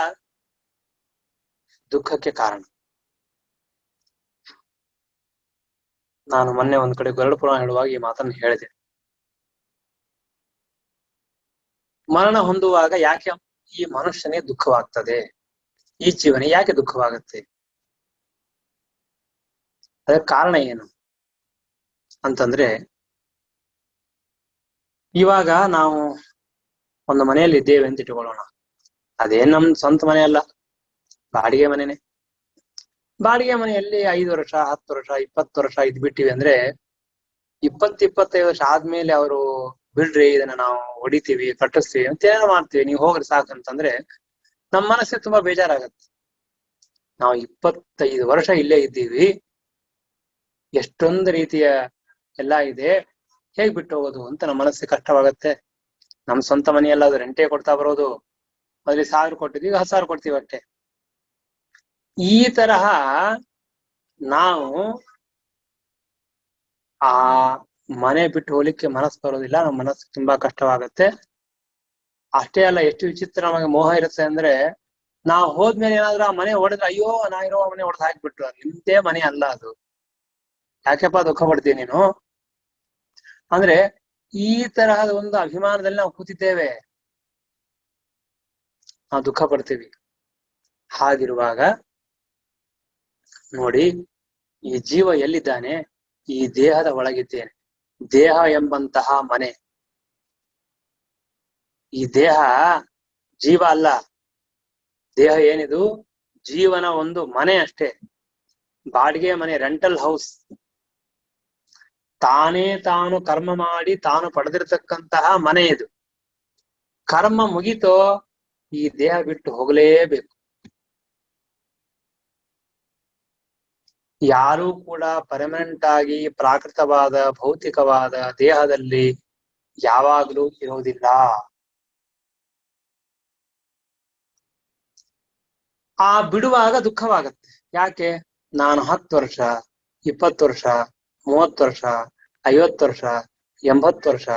[SPEAKER 1] ದುಃಖಕ್ಕೆ ಕಾರಣ. ನಾನು ಮೊನ್ನೆ ಒಂದ್ ಕಡೆ ಗರುಡ ಪುರಾಣ ಹೇಳುವಾಗ ಈ ಮಾತನ್ನು ಹೇಳಿದೆ. ಮರಣ ಹೊಂದುವಾಗ ಯಾಕೆ ಈ ಮನುಷ್ಯನಿಗೆ ದುಃಖವಾಗ್ತದೆ, ಈ ಜೀವನಿಗೆ ಯಾಕೆ ದುಃಖವಾಗುತ್ತೆ, ಅದಕ್ಕೆ ಕಾರಣ ಏನು ಅಂತಂದ್ರೆ, ಇವಾಗ ನಾವು ಒಂದು ಮನೆಯಲ್ಲಿ ಇದ್ದೇವೆ ಅಂತ ಇಟ್ಕೊಳ್ಳೋಣ. ಅದೇನ್ ನಮ್ ಸ್ವಂತ ಮನೆ ಅಲ್ಲ, ಬಾಡಿಗೆ ಮನೆನೆ. ಬಾಡಿಗೆ ಮನೆಯಲ್ಲಿ 5 ವರ್ಷ 10 ವರ್ಷ 20 ವರ್ಷ ಇದ್ಬಿಟ್ಟಿವಿ ಅಂದ್ರೆ 20-25 ವರ್ಷ ಆದ್ಮೇಲೆ ಅವರು ಬಿಡ್ರಿ ಇದನ್ನ ನಾವು ಹೊಡಿತೀವಿ ಕಟ್ಟಿಸ್ತೀವಿ ಅಂತ ಏನೋ ಮಾಡ್ತೀವಿ, ನೀವು ಹೋಗ್ರಿ ಸಾಕಂತಂದ್ರೆ ನಮ್ಮ ಮನಸ್ಸಿಗೆ ತುಂಬಾ ಬೇಜಾರಾಗತ್ತೆ. ನಾವು 25 ವರ್ಷ ಇಲ್ಲೇ ಇದ್ದೀವಿ, ಎಷ್ಟೊಂದು ರೀತಿಯ ಎಲ್ಲಾ ಇದೆ, ಹೇಗ್ ಬಿಟ್ಟು ಹೋಗೋದು ಅಂತ ನಮ್ಮ ಮನಸ್ಸಿಗೆ ಕಷ್ಟವಾಗತ್ತೆ. ನಮ್ ಸ್ವಂತ ಮನೆಯಲ್ಲ, ಅದು ರೆಂಟೇ ಕೊಡ್ತಾ ಬರೋದು, ಅದ್ರಲ್ಲಿ 1000 ಕೊಟ್ಟಿದ್ವಿ 10,000 ಕೊಡ್ತೀವಿ ಅಷ್ಟೇ. ಈ ತರಹ ನಾವು ಆ ಮನೆ ಬಿಟ್ಟು ಹೋಗ್ಲಿಕ್ಕೆ ಮನಸ್ಸು ಬರೋದಿಲ್ಲ, ನಮ್ಮ ಮನಸ್ಸು ತುಂಬಾ ಕಷ್ಟವಾಗತ್ತೆ. ಅಷ್ಟೇ ಅಲ್ಲ, ಎಷ್ಟು ವಿಚಿತ್ರವಾಗಿ ಮೋಹ ಇರುತ್ತೆ ಅಂದ್ರೆ, ನಾವು ಹೋದ್ಮೇಲೆ ಏನಾದ್ರೂ ಆ ಮನೆ ಹೊಡೆದ್ರೆ, ಅಯ್ಯೋ ನಾ ಇರೋ ಮನೆ ಹೊಡೆದು ಹಾಕ್ಬಿಟ್ರು, ನಿಮ್ದೇ ಮನೆ ಅಲ್ಲ ಅದು, ಯಾಕೆಪ್ಪ ದುಃಖ ಪಡ್ತೀವಿ ನೀನು ಅಂದ್ರೆ, ಈ ತರಹದ ಒಂದು ಅಭಿಮಾನದಲ್ಲಿ ನಾವು ಕೂತಿದ್ದೇವೆ, ನಾವು ದುಃಖ ಪಡ್ತೀವಿ. ಹಾಗಿರುವಾಗ ನೋಡಿ, ಈ ಜೀವ ಎಲ್ಲಿದ್ದಾನೆ, ಈ ದೇಹದ ಒಳಗಿದ್ದೇನೆ. ದೇಹ ಎಂಬಂತಹ ಮನೆ, ಈ ದೇಹ ಜೀವ ಅಲ್ಲ. ದೇಹ ಏನಿದು ಜೀವನ ಒಂದು ಮನೆ ಅಷ್ಟೇ, ಬಾಡಿಗೆ ಮನೆ, ರೆಂಟಲ್ ಹೌಸ್. ತಾನೇ ತಾನು ಕರ್ಮ ಮಾಡಿ ತಾನು ಪಡೆದಿರತಕ್ಕಂತಹ ಮನೆ ಇದು. ಕರ್ಮ ಮುಗಿತೋ ಈ ದೇಹ ಬಿಟ್ಟು ಹೋಗಲೇಬೇಕು. ಯಾರೂ ಕೂಡ ಪರ್ಮನೆಂಟ್ ಆಗಿ ಪ್ರಾಕೃತವಾದ ಭೌತಿಕವಾದ ದೇಹದಲ್ಲಿ ಯಾವಾಗಲೂ ಇರೋದಿಲ್ಲ. ಆ ಬಿಡುವಾಗ ದುಃಖವಾಗತ್ತೆ. ಯಾಕೆ, ನಾನು 10 ವರ್ಷ 20 ವರ್ಷ 30 ವರ್ಷ 50 ವರ್ಷ 80 ವರ್ಷ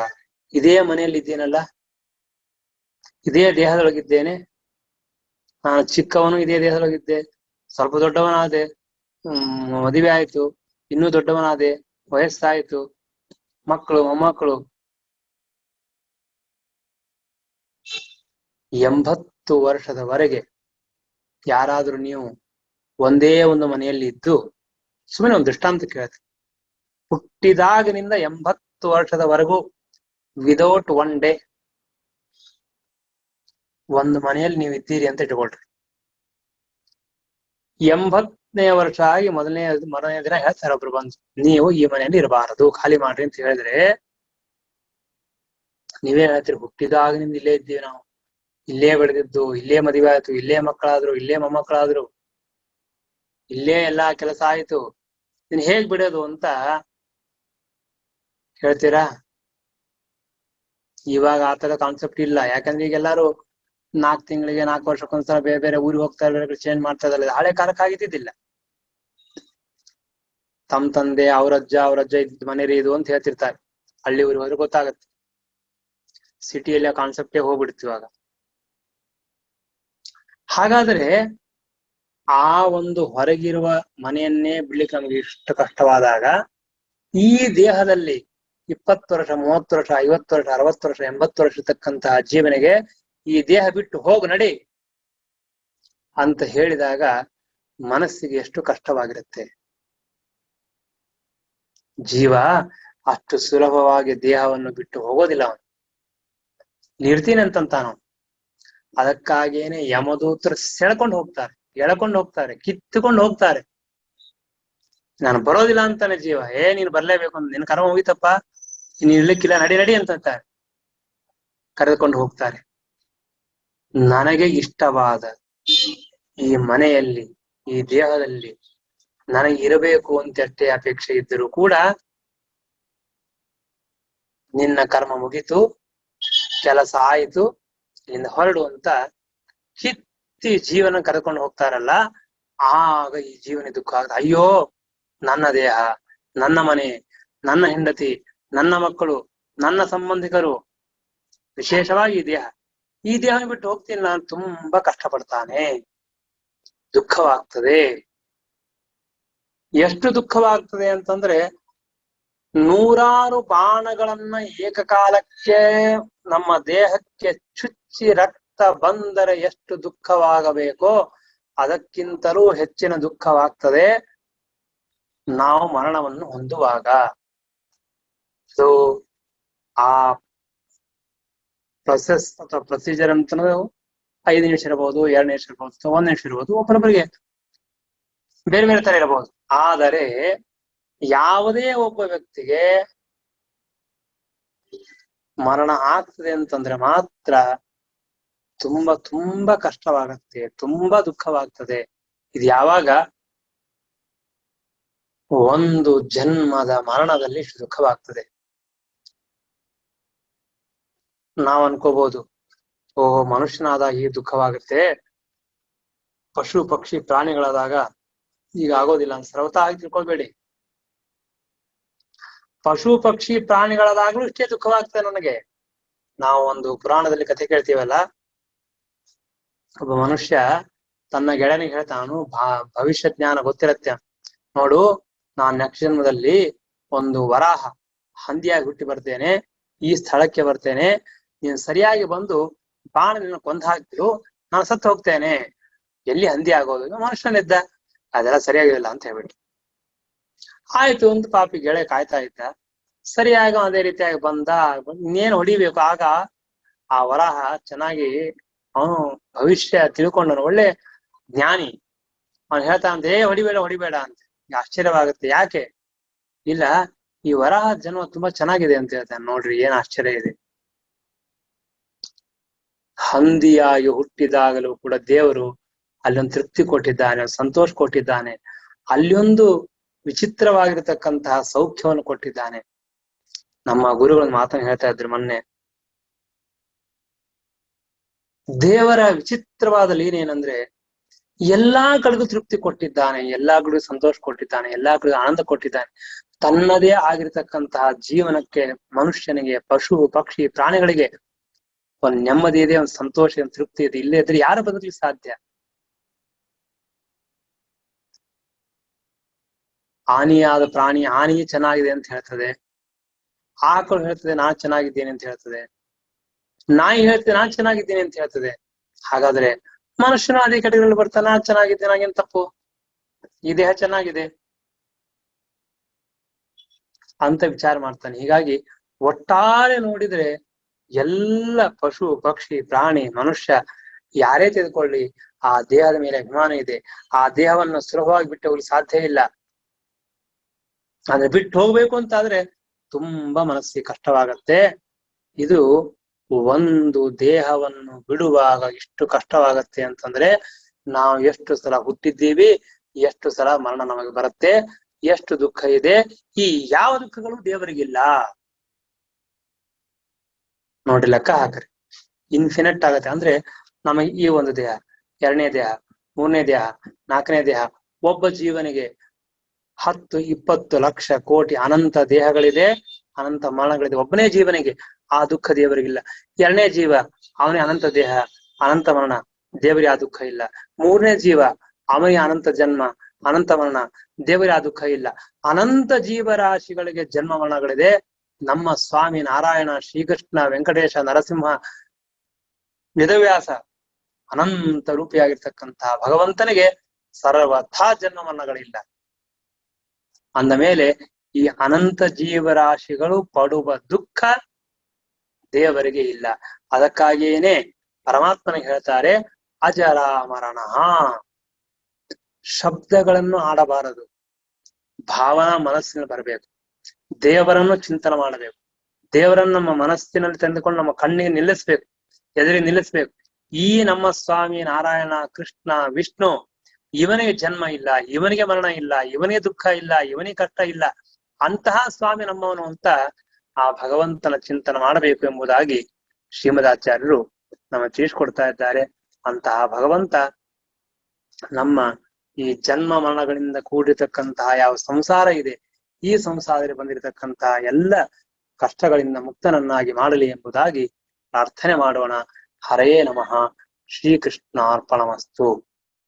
[SPEAKER 1] ಇದೇ ಮನೆಯಲ್ಲಿ ಇದ್ದೇನಲ್ಲ, ಇದೇ ದೇಹದೊಳಗಿದ್ದೇನೆ. ನಾನು ಚಿಕ್ಕವನು ಇದೇ ದೇಹದೊಳಗಿದ್ದೆ, ಸ್ವಲ್ಪ ದೊಡ್ಡವನಾದೆ, ಮದುವೆ ಆಯ್ತು, ಇನ್ನೂ ದೊಡ್ಡವನಾದೆ, ವಯಸ್ಸಾಯ್ತು, ಮಕ್ಕಳು ಮೊಮ್ಮಕ್ಕಳು. 80 ವರ್ಷದವರೆಗೆ ಯಾರಾದ್ರೂ ನೀವು ಒಂದೇ ಒಂದು ಮನೆಯಲ್ಲಿ ಇದ್ದು, ಸುಮ್ಮನೆ ಒಂದು ದೃಷ್ಟಾಂತ ಕೇಳ್ತೀನಿ, ಹುಟ್ಟಿದಾಗಿನಿಂದ 80 ವರ್ಷದವರೆಗೂ ವಿದೌಟ್ ಒನ್ ಡೇ ಒಂದು ಮನೆಯಲ್ಲಿ ನೀವು ಇದ್ದೀರಿ ಅಂತ ಇಟ್ಕೊಳ್ರಿ. 80ನೇ ವರ್ಷ ಆಗಿ ಮರನೇ ದಿನ ಹೇಳ್ತಾರೆ ಒಬ್ರು ಬಂದು, ನೀವು ಈ ಮನೆಯಲ್ಲಿ ಇರಬಾರದು, ಖಾಲಿ ಮಾಡ್ರಿ ಅಂತ ಹೇಳಿದ್ರೆ, ನೀವೇ ಹೇಳ್ತೀರಿ, ಹುಟ್ಟಿದಾಗಿನಿಂದ ಇಲ್ಲೇ ಇದ್ದೀವಿ ನಾವು, ಇಲ್ಲೇ ಬೆಳೆದಿದ್ದು, ಇಲ್ಲೇ ಮದುವೆ ಆಯ್ತು, ಇಲ್ಲೇ ಮಕ್ಕಳಾದ್ರು, ಇಲ್ಲೇ ಮೊಮ್ಮಕ್ಕಳಾದ್ರು. ಇಲ್ಲೇ ಎಲ್ಲಾ ಕೆಲಸ ಆಯ್ತು, ಇನ್ ಹೇಗ್ ಬಿಡೋದು ಅಂತ ಹೇಳ್ತೀರಾ? ಇವಾಗ ಆತರ ಕಾನ್ಸೆಪ್ಟ್ ಇಲ್ಲ. ಯಾಕಂದ್ರೆ ಈಗ ಎಲ್ಲಾರು 4 ತಿಂಗಳಿಗೆ 4 ವರ್ಷಕ್ಕೊಂದ್ಸಲ ಬೇರೆ ಬೇರೆ ಊರಿಗೆ ಹೋಗ್ತಾ ಇದ್ದಾರೆ, ಚೇಂಜ್ ಮಾಡ್ತಾ ಇದ್ದಾರೆ. ಹಳೆ ಕಾಲಕ್ಕೆ ಆಗಿದ್ದಿಲ್ಲ. ತಮ್ ತಂದೆ ಅವ್ರಜ್ಜ ಇದ್ದ ಮನೇಲಿ ಇದು ಅಂತ ಹೇಳ್ತಿರ್ತಾರೆ. ಹಳ್ಳಿ ಊರಿಗೆ ಹೋದ್ರೆ ಗೊತ್ತಾಗತ್ತೆ. ಸಿಟಿಯಲ್ಲಿ ಆ ಕಾನ್ಸೆಪ್ಟೇ ಹೋಗ್ಬಿಡ್ತು ಇವಾಗ. ಹಾಗಾದ್ರೆ ಆ ಒಂದು ಹೊರಗಿರುವ ಮನೆಯನ್ನೇ ಬಿಡ್ಲಿಕ್ಕೆ ನಮ್ಗೆ ಇಷ್ಟು ಕಷ್ಟವಾದಾಗ, ಈ ದೇಹದಲ್ಲಿ 20 ವರ್ಷ 30 ವರ್ಷ 50 ವರ್ಷ 60 ವರ್ಷ 80 ವರ್ಷ ಇರ್ತಕ್ಕಂತಹ ಜೀವನಿಗೆ ಈ ದೇಹ ಬಿಟ್ಟು ಹೋಗು ನಡಿ ಅಂತ ಹೇಳಿದಾಗ ಮನಸ್ಸಿಗೆ ಎಷ್ಟು ಕಷ್ಟವಾಗಿರುತ್ತೆ. ಜೀವ ಅಷ್ಟು ಸುಲಭವಾಗಿ ದೇಹವನ್ನು ಬಿಟ್ಟು ಹೋಗೋದಿಲ್ಲ. ಅವನು ಇರ್ತೀನಿ ಅಂತಂತಾನು. ಅದಕ್ಕಾಗೇನೆ ಯಮದೂತರು ಸೆಳ್ಕೊಂಡು ಹೋಗ್ತಾರೆ, ಎಳ್ಕೊಂಡು ಹೋಗ್ತಾರೆ, ಕಿತ್ತುಕೊಂಡು ಹೋಗ್ತಾರೆ. ನಾನು ಬರೋದಿಲ್ಲ ಅಂತಾನೆ ಜೀವ. ನೀನು ಬರ್ಲೇಬೇಕು ಅಂತ, ನಿನ್ ಕರ್ಮ ಹೋಗಿತಪ್ಪ, ನೀನ್ ಇರ್ಲಿಕ್ಕಿಲ್ಲ, ನಡಿ ನಡಿ ಅಂತಾರೆ. ಕರೆದುಕೊಂಡು ಹೋಗ್ತಾರೆ. ನನಗೆ ಇಷ್ಟವಾದ ಈ ಮನೆಯಲ್ಲಿ, ಈ ದೇಹದಲ್ಲಿ ನನಗೆ ಇರಬೇಕು ಅಂತ ಅಷ್ಟೇ ಅಪೇಕ್ಷೆ ಇದ್ದರೂ ಕೂಡ, ನಿನ್ನ ಕರ್ಮ ಮುಗಿತು, ಕೆಲಸ ಆಯಿತು, ಇಲ್ಲಿಂದ ಹೊರಡು ಅಂತ ಕಿತ್ತಿ ಜೀವನ ಕರೆದುಕೊಂಡು ಹೋಗ್ತಾರಲ್ಲ, ಆಗ ಈ ಜೀವನ ದುಃಖ ಆಗುತ್ತೆ. ಅಯ್ಯೋ, ನನ್ನ ದೇಹ, ನನ್ನ ಮನೆ, ನನ್ನ ಹೆಂಡತಿ, ನನ್ನ ಮಕ್ಕಳು, ನನ್ನ ಸಂಬಂಧಿಕರು, ವಿಶೇಷವಾಗಿ ಈ ದೇಹ ಬಿಟ್ಟು ಹೋಗ್ತೀನಿ ನಾನು, ತುಂಬಾ ಕಷ್ಟಪಡ್ತಾನೆ, ದುಃಖವಾಗ್ತದೆ. ಎಷ್ಟು ದುಃಖವಾಗ್ತದೆ ಅಂತಂದ್ರೆ, 100 ಬಾಣಗಳನ್ನ ಏಕಕಾಲಕ್ಕೆ ನಮ್ಮ ದೇಹಕ್ಕೆ ಚುಚ್ಚಿ ರಕ್ತ ಬಂದರೆ ಎಷ್ಟು ದುಃಖವಾಗಬೇಕೋ ಅದಕ್ಕಿಂತಲೂ ಹೆಚ್ಚಿನ ದುಃಖವಾಗ್ತದೆ ನಾವು ಮರಣವನ್ನು ಹೊಂದುವಾಗ. ಸೊ ಆ ಪ್ರೊಸೆಸ್ ಅಥವಾ ಪ್ರೊಸೀಜರ್ ಅಂತ 5 ನಿಮಿಷ ಇರಬಹುದು, 2 ನಿಮಿಷ ಇರಬಹುದು, 1 ನಿಮಿಷ ಇರಬಹುದು, ಒಬ್ಬರೊಬ್ಬರಿಗೆ ಬೇರೆ ಬೇರೆ ತರ ಇರಬಹುದು. ಆದರೆ ಯಾವುದೇ ಒಬ್ಬ ವ್ಯಕ್ತಿಗೆ ಮರಣ ಆಗ್ತದೆ ಅಂತಂದ್ರೆ ಮಾತ್ರ ತುಂಬಾ ತುಂಬಾ ಕಷ್ಟವಾಗತ್ತೆ, ತುಂಬಾ ದುಃಖವಾಗ್ತದೆ. ಇದು ಯಾವಾಗ? ಒಂದು ಜನ್ಮದ ಮರಣದಲ್ಲಿ ಇಷ್ಟು ದುಃಖವಾಗ್ತದೆ. ನಾವ್ ಅನ್ಕೋಬಹುದು, ಓಹೋ, ಮನುಷ್ಯನಾದಾಗ ಈ ದುಃಖವಾಗುತ್ತೆ, ಪಶು ಪಕ್ಷಿ ಪ್ರಾಣಿಗಳಾದಾಗ ಈಗ ಆಗೋದಿಲ್ಲ ಅಂತ ಸರ್ವತಾ ಆಗಿ ತಿಳ್ಕೊಳ್ಬೇಡಿ. ಪಶು ಪಕ್ಷಿ ಪ್ರಾಣಿಗಳಾದಾಗ್ಲೂ ಇಷ್ಟೇ ದುಃಖವಾಗ್ತದೆ ನನಗೆ. ನಾವು ಒಂದು ಪುರಾಣದಲ್ಲಿ ಕಥೆ ಕೇಳ್ತೀವಲ್ಲ, ಒಬ್ಬ ಮನುಷ್ಯ ತನ್ನ ಗೆಳೆಯನಿಗೆ ಹೇಳ್ತಾನು, ಭವಿಷ್ಯ ಜ್ಞಾನ ಗೊತ್ತಿರತ್ತೆ, ನೋಡು, ನಾನ್ ನೆಕ್ಸ್ಟ್ ಜನ್ಮದಲ್ಲಿ ಒಂದು ವರಾಹ ಹಂದಿಯಾಗಿ ಹುಟ್ಟಿ ಬರ್ತೇನೆ, ಈ ಸ್ಥಳಕ್ಕೆ ಬರ್ತೇನೆ, ನೀನ್ ಸರಿಯಾಗಿ ಬಂದು ಬಾಣ ನಿನ್ನ ಕೊಂದು ಹಾಕ್ತಿರು, ನಾನು ಸತ್ತು ಹೋಗ್ತೇನೆ. ಎಲ್ಲಿ ಹಂದಿ ಆಗೋದು, ಮನುಷ್ಯನಿದ್ದ, ಅದೆಲ್ಲ ಸರಿಯಾಗಿಲ್ಲ ಅಂತ ಹೇಳ್ಬಿಟ್ಟು ಆಯ್ತು ಅಂತ ಪಾಪಿ ಗೆಳೆಯ ಕಾಯ್ತಾ ಇದ್ದ. ಸರಿಯಾಗಿ ಅದೇ ರೀತಿಯಾಗಿ ಬಂದ, ಇನ್ನೇನು ಹೊಡಿಬೇಕು. ಆಗ ಆ ವರಾಹ ಚೆನ್ನಾಗಿ ಅವನು ಭವಿಷ್ಯ ತಿಳ್ಕೊಂಡನು, ಒಳ್ಳೆ ಜ್ಞಾನಿ. ಅವನು ಹೇಳ್ತಾ ಅಂತ, ಹೊಡಿಬೇಡ ಹೊಡಿಬೇಡ ಅಂತ. ಆಶ್ಚರ್ಯವಾಗುತ್ತೆ. ಯಾಕೆ? ಇಲ್ಲ, ಈ ವರಾಹ ಜನ್ಮ ತುಂಬಾ ಚೆನ್ನಾಗಿದೆ ಅಂತ ಹೇಳ್ತಾನೆ. ನೋಡ್ರಿ ಏನ್ ಆಶ್ಚರ್ಯ ಇದೆ. ಹಂದಿಯಾಗಿ ಹುಟ್ಟಿದಾಗಲೂ ಕೂಡ ದೇವರು ಅಲ್ಲೊಂದು ತೃಪ್ತಿ ಕೊಟ್ಟಿದ್ದಾನೆ, ಸಂತೋಷ ಕೊಟ್ಟಿದ್ದಾನೆ, ಅಲ್ಲೊಂದು ವಿಚಿತ್ರವಾಗಿರತಕ್ಕಂತಹ ಸೌಖ್ಯವನ್ನು ಕೊಟ್ಟಿದ್ದಾನೆ. ನಮ್ಮ ಗುರುಗಳ ಮಾತನ್ನು ಹೇಳ್ತಾ ಇದ್ರು ಮೊನ್ನೆ, ದೇವರ ವಿಚಿತ್ರವಾದ ಲೀಲೆ ಏನಂದ್ರೆ, ಎಲ್ಲಾ ಕಡೆಗೂ ತೃಪ್ತಿ ಕೊಟ್ಟಿದ್ದಾನೆ, ಎಲ್ಲಾ ಕಡೆಗೂ ಸಂತೋಷ ಕೊಟ್ಟಿದ್ದಾನೆ, ಎಲ್ಲಾ ಕಡೆಗೂ ಆನಂದ ಕೊಟ್ಟಿದ್ದಾನೆ. ತನ್ನದೇ ಆಗಿರತಕ್ಕಂತಹ ಜೀವನಕ್ಕೆ, ಮನುಷ್ಯನಿಗೆ, ಪಶು ಪಕ್ಷಿ ಪ್ರಾಣಿಗಳಿಗೆ ಒಂದು ನೆಮ್ಮದಿ ಇದೆ, ಒಂದು ಸಂತೋಷ, ಒಂದು ತೃಪ್ತಿ ಇದೆ. ಇಲ್ಲೇ ಇದ್ರೆ ಯಾರು ಬದುಕಲಿಕ್ಕೆ ಸಾಧ್ಯ? ಹಾನಿಯಾದ ಪ್ರಾಣಿ ಹಾನಿಯೇ ಚೆನ್ನಾಗಿದೆ ಅಂತ ಹೇಳ್ತದೆ, ಆಕಳು ಹೇಳ್ತದೆ ನಾನ್ ಚೆನ್ನಾಗಿದ್ದೇನೆ ಅಂತ ಹೇಳ್ತದೆ, ನಾಯಿ ಹೇಳ್ತದೆ ನಾನ್ ಚೆನ್ನಾಗಿದ್ದೇನೆ ಅಂತ ಹೇಳ್ತದೆ. ಹಾಗಾದ್ರೆ ಮನುಷ್ಯನು ಅದೇ ಕಡೆಗಳಲ್ಲಿ ಬರ್ತಾನೆ, ನಾನ್ ಚೆನ್ನಾಗಿದ್ದೇನೆ, ನಾಗೇನ್ ತಪ್ಪು, ಈ ದೇಹ ಚೆನ್ನಾಗಿದೆ ಅಂತ ವಿಚಾರ ಮಾಡ್ತಾನೆ. ಹೀಗಾಗಿ ಒಟ್ಟಾರೆ ನೋಡಿದ್ರೆ ಎಲ್ಲ ಪಶು ಪಕ್ಷಿ ಪ್ರಾಣಿ ಮನುಷ್ಯ ಯಾರೇ ತೆಗೆದುಕೊಳ್ಳಿ, ಆ ದೇಹದ ಮೇಲೆ ಅಭಿಮಾನ ಇದೆ. ಆ ದೇಹವನ್ನು ಸುಲಭವಾಗಿ ಬಿಟ್ಟು ಹೋಗ್ಲಿಕ್ಕೆ ಸಾಧ್ಯ ಇಲ್ಲ. ಆದ್ರೆ ಬಿಟ್ಟು ಹೋಗ್ಬೇಕು ಅಂತಾದ್ರೆ ತುಂಬಾ ಮನಸ್ಸಿಗೆ ಕಷ್ಟವಾಗತ್ತೆ. ಇದು ಒಂದು ದೇಹವನ್ನು ಬಿಡುವಾಗ ಎಷ್ಟು ಕಷ್ಟವಾಗತ್ತೆ ಅಂತಂದ್ರೆ, ನಾವು ಎಷ್ಟು ಸಲ ಹುಟ್ಟಿದ್ದೀವಿ, ಎಷ್ಟು ಸಲ ಮರಣ ನಮಗೆ ಬರುತ್ತೆ, ಎಷ್ಟು ದುಃಖ ಇದೆ, ಈ ಯಾವ ದುಃಖಗಳು ದೇವರಿಗಿಲ್ಲ ನೋಡಿ. ಲೆಕ್ಕ ಹಾಕ್ರಿ, ಇನ್ಫಿನಿಟ್ ಆಗತ್ತೆ. ಅಂದ್ರೆ ನಮಗೆ ಈ ಒಂದು ದೇಹ, ಎರಡನೇ ದೇಹ, ಮೂರನೇ ದೇಹ, ನಾಲ್ಕನೇ ದೇಹ, ಒಬ್ಬ ಜೀವನಿಗೆ 10, 20 ಲಕ್ಷ ಕೋಟಿ ಅನಂತ ದೇಹಗಳಿದೆ, ಅನಂತ ಮರಣಗಳಿದೆ. ಒಬ್ಬನೇ ಜೀವನಿಗೆ ಆ ದುಃಖ ದೇವರಿಗಿಲ್ಲ. ಎರಡನೇ ಜೀವ, ಅವನೇ ಅನಂತ ದೇಹ, ಅನಂತ ಮರಣ, ದೇವರಿಗೆ ಆ ದುಃಖ ಇಲ್ಲ. ಮೂರನೇ ಜೀವ, ಅವನಿಗೆ ಅನಂತ ಜನ್ಮ, ಅನಂತ ಮರಣ, ದೇವರಿಗೆ ಆ ದುಃಖ ಇಲ್ಲ. ಅನಂತ ಜೀವರಾಶಿಗಳಿಗೆ ಜನ್ಮ ಮರಣಗಳಿದೆ. ನಮ್ಮ ಸ್ವಾಮಿ ನಾರಾಯಣ, ಶ್ರೀಕೃಷ್ಣ, ವೆಂಕಟೇಶ, ನರಸಿಂಹ, ವೇದವ್ಯಾಸ, ಅನಂತ ರೂಪಿಯಾಗಿರ್ತಕ್ಕಂತಹ ಭಗವಂತನಿಗೆ ಸರ್ವಥಾ ಜನ್ಮ ಮರಣಗಳಿಲ್ಲ. ಅಂದ ಮೇಲೆ ಈ ಅನಂತ ಜೀವರಾಶಿಗಳು ಪಡುವ ದುಃಖ ದೇವರಿಗೆ ಇಲ್ಲ. ಅದಕ್ಕಾಗಿಯೇನೆ ಪರಮಾತ್ಮನಿಗೆ ಹೇಳ್ತಾರೆ ಅಜರಾಮರಣ. ಶಬ್ದಗಳನ್ನು ಆಡಬಾರದು, ಭಾವನಾ ಮನಸ್ಸಿನಲ್ಲಿ ಬರಬೇಕು. ದೇವರನ್ನು ಚಿಂತನೆ ಮಾಡಬೇಕು. ದೇವರನ್ನು ನಮ್ಮ ಮನಸ್ಸಿನಲ್ಲಿ ತಂದುಕೊಂಡು ನಮ್ಮ ಕಣ್ಣಿಗೆ ನಿಲ್ಲಿಸ್ಬೇಕು, ಎದುರಿಗೆ ನಿಲ್ಲಿಸ್ಬೇಕು. ಈ ನಮ್ಮ ಸ್ವಾಮಿ ನಾರಾಯಣ, ಕೃಷ್ಣ, ವಿಷ್ಣು, ಇವನಿಗೆ ಜನ್ಮ ಇಲ್ಲ, ಇವನಿಗೆ ಮರಣ ಇಲ್ಲ, ಇವನಿಗೆ ದುಃಖ ಇಲ್ಲ, ಇವನಿಗೆ ಕಷ್ಟ ಇಲ್ಲ, ಅಂತಹ ಸ್ವಾಮಿ ನಮ್ಮವನು ಅಂತ ಆ ಭಗವಂತನ ಚಿಂತನೆ ಮಾಡಬೇಕು ಎಂಬುದಾಗಿ ಶ್ರೀಮದಾಚಾರ್ಯರು ನಮಗೆ ತಿಳಿಸ್ಕೊಡ್ತಾ ಇದ್ದಾರೆ. ಅಂತಹ ಭಗವಂತ ನಮ್ಮ ಈ ಜನ್ಮ ಮರಣಗಳಿಂದ ಕೂಡಿರತಕ್ಕಂತಹ ಯಾವ ಸಂಸಾರ ಇದೆ, ಈ ಸಂಸಾರದಲ್ಲಿ ಬಂದಿರತಕ್ಕಂತಹ ಎಲ್ಲ ಕಷ್ಟಗಳಿಂದ ಮುಕ್ತನನ್ನಾಗಿ ಮಾಡಲಿ ಎಂಬುದಾಗಿ ಪ್ರಾರ್ಥನೆ ಮಾಡೋಣ. ಹರೇ ನಮಃ. ಶ್ರೀಕೃಷ್ಣಾರ್ಪಣಮಸ್ತು.